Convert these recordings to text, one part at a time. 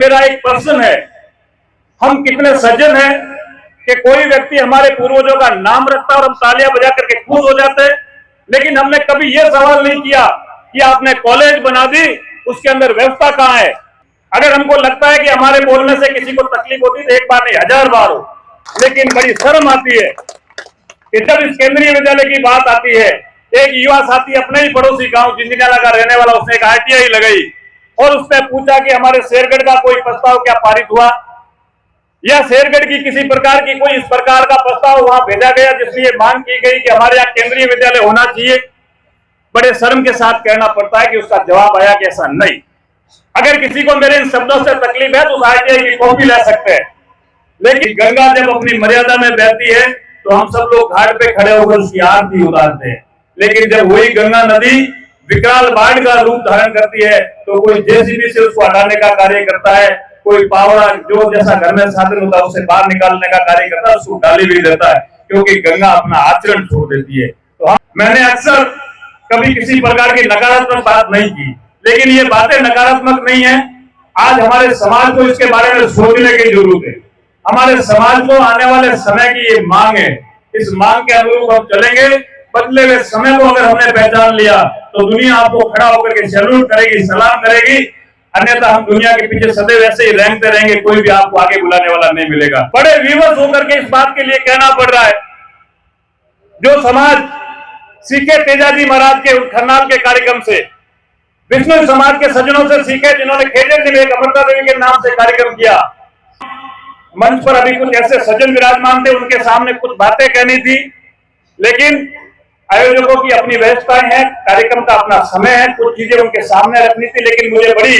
मेरा एक प्रश्न है, हम कितने सज्जन हैं कि कोई व्यक्ति हमारे पूर्वजों का नाम रखता है और हम तालियां बजा करके खुश हो जाते हैं, लेकिन हमने कभी यह सवाल नहीं किया कि आपने कॉलेज बना दी, उसके अंदर व्यवस्था कहां है। अगर हमको लगता है कि हमारे बोलने से किसी को तकलीफ होती तो एक बार नहीं 1000 बार हो, लेकिन बड़ी शर्म आती है कि जब इस केंद्रीय विद्यालय की बात आती है, एक युवा साथी अपने ही पड़ोसी गांव जिंदीनाला का रहने वाला, उसने एक ITI लगाई और उसने पूछा कि हमारे शेरगढ़ का कोई प्रस्ताव क्या पारित हुआ, या शेरगढ़ की किसी प्रकार की कोई इस प्रकार का प्रस्ताव वहां भेजा गया जिसमें मांग की गई कि हमारे यहाँ केंद्रीय विद्यालय होना चाहिए। बड़े शर्म के साथ कहना पड़ता है कि उसका जवाब आया कि ऐसा नहीं। अगर किसी को मेरे इन शब्दों से तकलीफ है तो उस ITI की कॉपी ले सकते हैं, लेकिन गंगा जब अपनी मर्यादा में बहती है तो हम सब लोग घाट पे खड़े होकर उसकी आरती उतारते हैं, लेकिन जब वही गंगा नदी विकराल बाढ़ का रूप धारण करती है तो कोई JCB से उसको हटाने का कार्य करता है, कोई पावड़ा जो जैसा घर में साधन होता है उसे बाहर निकालने का कार्य करता है, उसको गाली भी देता है क्योंकि गंगा अपना आचरण छोड़ देती है। तो मैंने अक्सर कभी किसी प्रकार की नकारात्मक बात नहीं की, लेकिन ये बातें नकारात्मक नहीं है। आज हमारे समाज को इसके बारे में सोचने की जरूरत है। हमारे समाज को आने वाले समय की ये मांग है, इस मांग के अनुरूप हम चलेंगे। बदले हुए समय को अगर हमने पहचान लिया तो दुनिया आपको खड़ा होकर के सैल्यूट करेगी, सलाम करेगी, अन्यथा हम दुनिया के पीछे सदैव ऐसे ही रेंगते रहेंगे, कोई भी आपको आगे बुलाने वाला नहीं मिलेगा। बड़े विवश होकर के इस बात के लिए कहना पड़ रहा है, जो समाज सीखे तेजाजी महाराज के खन्नाल के कार्यक्रम से, विष्णु समाज के सज्जनों से सीखे जिन्होंने खेजर जी में अमृता देवी के नाम से कार्यक्रम किया। मंच पर अभी कुछ ऐसे सज्जन विराजमान थे, उनके सामने कुछ बातें कहनी थी, लेकिन आयोजकों की अपनी व्यवस्थाएं हैं, कार्यक्रम का अपना समय है, कुछ चीजें उनके सामने रखनी थी, लेकिन मुझे बड़ी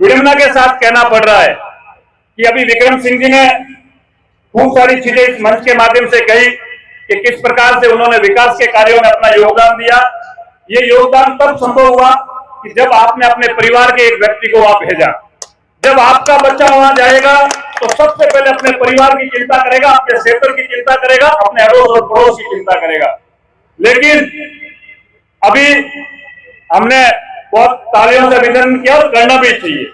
विडंबना के साथ कहना पड़ रहा है कि अभी विक्रम सिंह जी ने खूब सारी चीजें इस मंच के माध्यम से कही कि किस प्रकार से उन्होंने विकास के कार्यों में अपना योगदान दिया। ये योगदान तब संभव हुआ कि जब आपने अपने परिवार के एक व्यक्ति को वहां भेजा। जब आपका बच्चा वहां जाएगा तो सबसे पहले अपने परिवार की चिंता करेगा, अपने क्षेत्र की चिंता करेगा, अपने अड़ोस और पड़ोस की चिंता करेगा। लेकिन अभी हमने बहुत तालियों से अभिनंदन किया और करना भी चाहिए।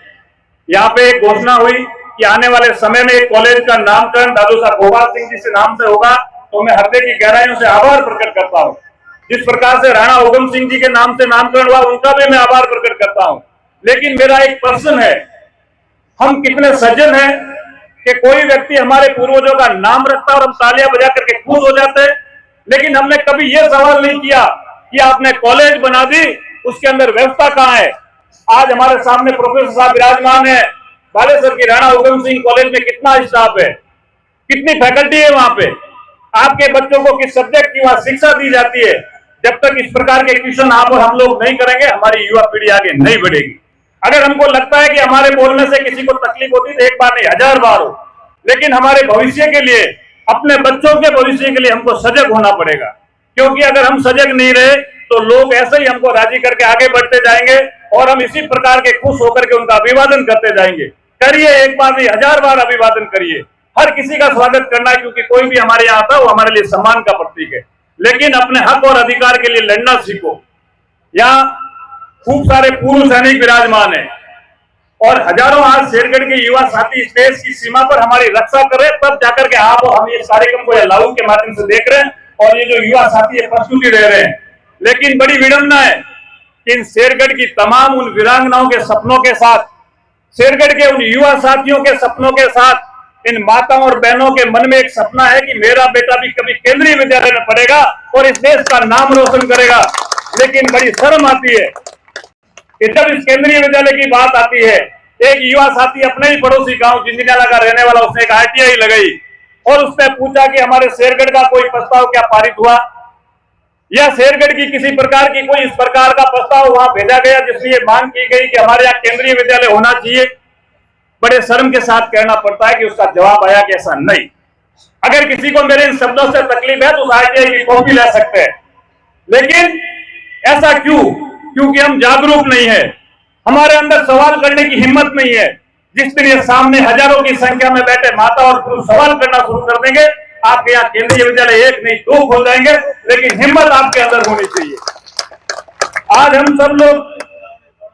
यहाँ पे एक घोषणा हुई कि आने वाले समय में एक कॉलेज का नामकरण दादू साहब गोपाल सिंह जी से नाम से होगा, तो मैं हृदय की गहराइयों से आभार प्रकट करता हूँ। जिस प्रकार से राणा उगम सिंह जी के नाम से नामकरण हुआ, उनका भी मैं आभार प्रकट करता हूँ। लेकिन मेरा एक प्रश्न है, हम कितने सज्जन हैं कि कोई व्यक्ति हमारे पूर्वजों का नाम रखता है और हम तालियां बजा करके खुश हो जाते हैं, लेकिन हमने कभी यह सवाल नहीं किया कि आपने कॉलेज बना दी, उसके अंदर व्यवस्था कहां है। आज हमारे सामने प्रोफेसर साहब विराजमान है, बालेश्वर की राणा उगम सिंह कॉलेज में कितना स्टाफ है, कितनी फैकल्टी है वहां पे, आपके बच्चों को किस सब्जेक्ट की वहां शिक्षा दी जाती है। जब तक इस प्रकार के क्वेश्चन आप और हम लोग नहीं करेंगे, हमारी युवा पीढ़ी आगे नहीं बढ़ेगी। अगर हमको लगता है कि हमारे बोलने से किसी को तकलीफ होती तो एक बार नहीं 1000 बार हो, लेकिन हमारे भविष्य के लिए, अपने बच्चों के भविष्य के लिए हमको सजग होना पड़ेगा, क्योंकि अगर हम सजग नहीं रहे तो लोग ऐसे ही हमको राजी करके आगे बढ़ते जाएंगे और हम इसी प्रकार के खुश होकर के उनका अभिवादन करते जाएंगे। करिए, एक बार नहीं 1000 बार अभिवादन करिए। हर किसी का स्वागत करना है, क्योंकि कोई भी हमारे यहाँ आता है वो हमारे लिए सम्मान का प्रतीक है, लेकिन अपने हक और अधिकार के लिए लड़ना सीखो। यहाँ खूब सारे पूर्व सैनिक विराजमान है और हजारों आज शेरगढ़ के युवा साथी इस देश की सीमा पर हमारी रक्षा कर रहे हैं, तब जाकर के आप और हम इस कार्यक्रम को लाइव के माध्यम से देख रहे हैं और ये जो युवा साथी है प्रस्तुति दे रहे हैं। लेकिन बड़ी विडंबना है कि इन शेरगढ़ की तमाम उन वीरांगनाओं के सपनों के साथ, शेरगढ़ के उन युवा साथियों के सपनों के साथ, इन माताओं और बहनों के मन में एक सपना है कि मेरा बेटा भी कभी केंद्रीय विद्यालय में पढ़ेगा और इस देश का नाम रोशन करेगा। लेकिन बड़ी शर्म आती है कि जब इस केंद्रीय विद्यालय की बात आती है, एक युवा साथी अपने ही पड़ोसी गांव जिंदीनाला का रहने वाला, उसने एक ITI लगाई और उसने पूछा कि हमारे शेरगढ़ का कोई प्रस्ताव क्या पारित हुआ, या शेरगढ़ की किसी प्रकार की कोई इस प्रकार का प्रस्ताव वहां भेजा गया जिसमें मांग की गई कि हमारे यहाँ केंद्रीय विद्यालय होना चाहिए। बड़े शर्म के साथ कहना पड़ता है कि उसका जवाब आया कि ऐसा नहीं। अगर किसी को मेरे इन शब्दों से तकलीफ है तो उस ITI की कॉपी ले सकते हैं, लेकिन ऐसा क्यों? क्योंकि हम जागरूक नहीं है, हमारे अंदर सवाल करने की हिम्मत नहीं है। जिस दिन ये सामने हजारों की संख्या में बैठे माता और पुरुष सवाल करना शुरू कर देंगे, आपके यहाँ केंद्रीय विद्यालय 1 नहीं 2 खोल जाएंगे, लेकिन हिम्मत आपके अंदर होनी चाहिए। आज हम सब लोग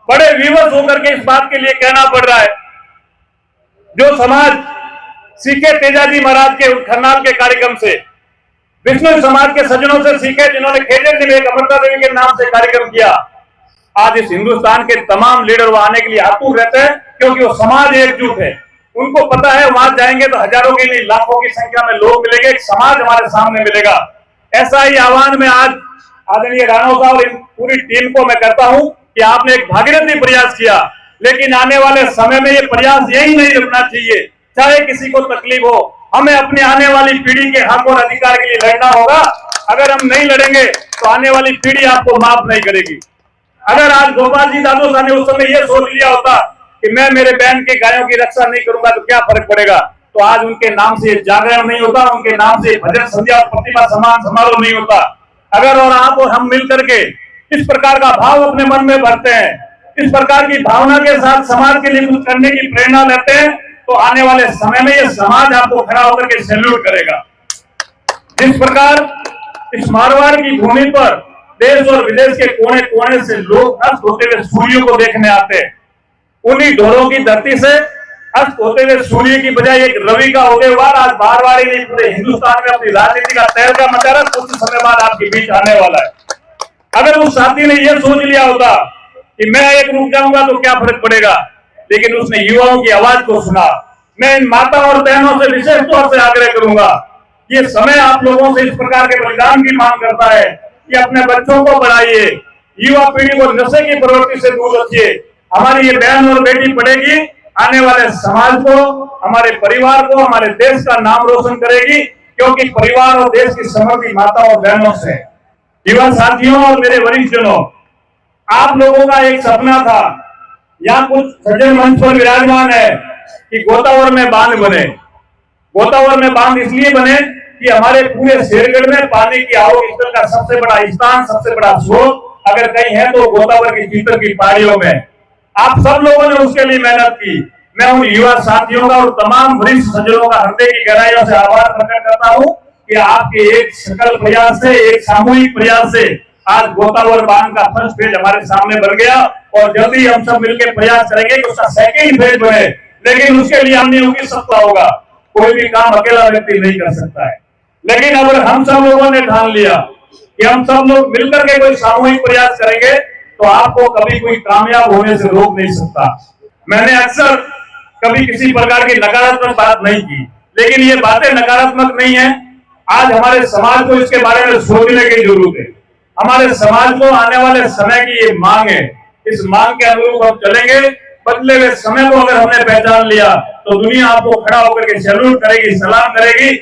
बड़े विवश होकर के इस बात के लिए कहना पड़ रहा है जो समाज सीखे तेजाजी महाराज के खरनाल के कार्यक्रम से, विष्णु समाज के सज्जनों से सीखे जिन्होंने खेजर जी में एक अमृता देवी के नाम से कार्यक्रम किया। आज इस हिंदुस्तान के तमाम लीडर वो आने के लिए आतुर रहते हैं, क्योंकि वो समाज एकजुट है। उनको पता है वहां जाएंगे तो हजारों की नहीं लाखों की संख्या में लोग मिलेंगे, एक समाज हमारे सामने मिलेगा। ऐसा ही आह्वान में आज आदरणीय राणा साहब और पूरी टीम को मैं करता हूं कि आपने एक भागीरथी प्रयास किया, लेकिन आने वाले समय में ये प्रयास यही नहीं रुकना चाहिए। चाहे किसी को तकलीफ हो, हमें अपने आने वाली पीढ़ी के हक और अधिकार के लिए लड़ना होगा। अगर हम नहीं लड़ेंगे तो आने वाली पीढ़ी आपको माफ नहीं करेगी। अगर आज गोपाल जी दादोसा ने उस समय यह सोच लिया होता कि मैं मेरे बहन के गायों की रक्षा नहीं करूंगा तो क्या फर्क पड़ेगा, तो आज उनके नाम से जागरण नहीं होता, उनके नाम से भजन संध्या और प्रतिभा सम्मान समारोह नहीं होता। अगर और आप और हम मिल करके इस प्रकार का भाव अपने मन में भरते हैं, इस प्रकार की भावना के साथ समाज के लिए कुछ करने की प्रेरणा लेते हैं, तो आने वाले समय में यह समाज आपको खड़ा होकर के सैल्यूट करेगा। जिस प्रकार इस मारवाड़ की भूमि पर देश और विदेश के कोने कोने से लोग अस्त होते हुए सूर्य को देखने आते हैं, उन्हीं ढोरों की धरती से अस्त होते हुए सूर्य की बजाय एक रवि का उदय हुआ। आज बारवाड़ी नहीं पूरे हिंदुस्तान में अपनी राजनीति का तहलका मचा रहा, कुछ समय बाद आपके बीच आने वाला है। अगर उस साथी ने यह सोच लिया होता कि मैं एक रुक जाऊंगा तो क्या फर्क पड़ेगा, लेकिन उसने युवाओं की आवाज को सुना। मैं इन माता और बहनों से विशेष तौर से आग्रह करूंगा, ये समय आप लोगों से इस प्रकार के बलिदान की मांग करता है कि अपने बच्चों को पढ़ाइए, युवा पीढ़ी को नशे की प्रवृत्ति से दूर रखिए। हमारी ये बहन और बेटी पढ़ेगी, आने वाले समाज को, हमारे परिवार को, हमारे देश का नाम रोशन करेगी, क्योंकि परिवार और देश की समृद्धि माता और बहनों से। युवा साथियों और मेरे वरिष्ठजनों, आप लोगों का एक सपना था, यहाँ कुछ सज्जन मंच पर विराजमान है कि गोतावड़ में बांध बने। गोतावड़ में बांध इसलिए बने कि हमारे पूरे शेरगढ़ में पानी की आवक स्थल का सबसे बड़ा स्थान, सबसे बड़ा स्रोत अगर कहीं है तो गोतावड़ की चीतर की पहाड़ियों में। आप सब लोगों ने उसके लिए मेहनत की। मैं उन युवा साथियों का और तमाम वरिष्ठ सज्जनों का हृदय की गहराइयों से आभार प्रकट करता हूं कि आपके एक सकल प्रयास से, एक सामूहिक प्रयास से आज गोतावड़ बांध का फर्स्ट फेज हमारे सामने बन गया, और जल्दी हम सब मिलकर प्रयास करेंगे कि उसका सेकेंड फेज बने। लेकिन उसके लिए हम लोगों की सत्ता होगा, कोई भी काम अकेला व्यक्ति नहीं कर सकता है। लेकिन अगर हम सब लोगों ने ठान लिया कि हम सब लोग मिलकर के कोई सामूहिक प्रयास करेंगे, तो आपको कभी कोई कामयाब होने से रोक नहीं सकता। मैंने अक्सर कभी किसी प्रकार की नकारात्मक बात नहीं की, लेकिन ये बातें नकारात्मक नहीं है। आज हमारे समाज को इसके बारे में सोचने की जरूरत है। हमारे समाज को आने वाले समय की ये मांग है, इस मांग के अनुरूप हम चलेंगे। बदले हुए समय को अगर हमने पहचान लिया तो दुनिया आपको खड़ा होकर के सैल्यूट करेगी, सलाम करेगी।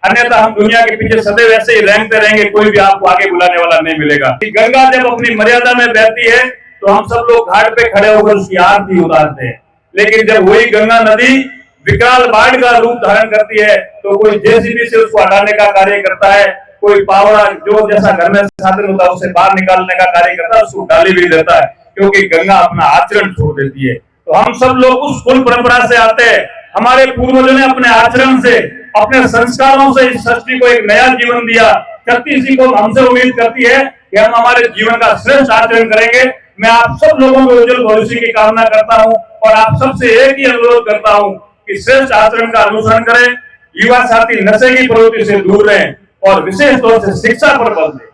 अन्यथा हम दुनिया के पीछे सदैव ऐसे ही रेंगते रहेंगे, कोई भी आपको आगे बुलाने वाला नहीं मिलेगा। गंगा जब अपनी मर्यादा में बहती है तो हम सब लोग घाट पे खड़े होकर उसकी आरती उतारते हैं, लेकिन जब वही गंगा नदी विकराल बाढ़ का रूप धारण करती है तो कोई जेसीबी से उसको हटाने का कार्य करता है, कोई पावड़ा जो जैसा घर में साधन होता है उसे बाहर निकालने का कार्य करता है, उसको गाली भी देता है, क्योंकि गंगा अपना आचरण छोड़ देती है। तो हम सब लोग उस कुल परंपरा से आते हैं। हमारे पूर्वजों ने अपने आचरण से, अपने संस्कारों से इस सृष्टि को एक नया जीवन दिया। शक्ति इसी को हमसे उम्मीद करती है कि हम हमारे जीवन का श्रेष्ठ आचरण करेंगे। मैं आप सब लोगों के उज्जवल भविष्य की कामना करता हूं और आप सबसे एक ही अनुरोध करता हूं कि श्रेष्ठ आचरण का अनुसरण करें, युवा साथी नशे की प्रवृत्ति से दूर रहें और विशेष तौर से शिक्षा पर बल दें।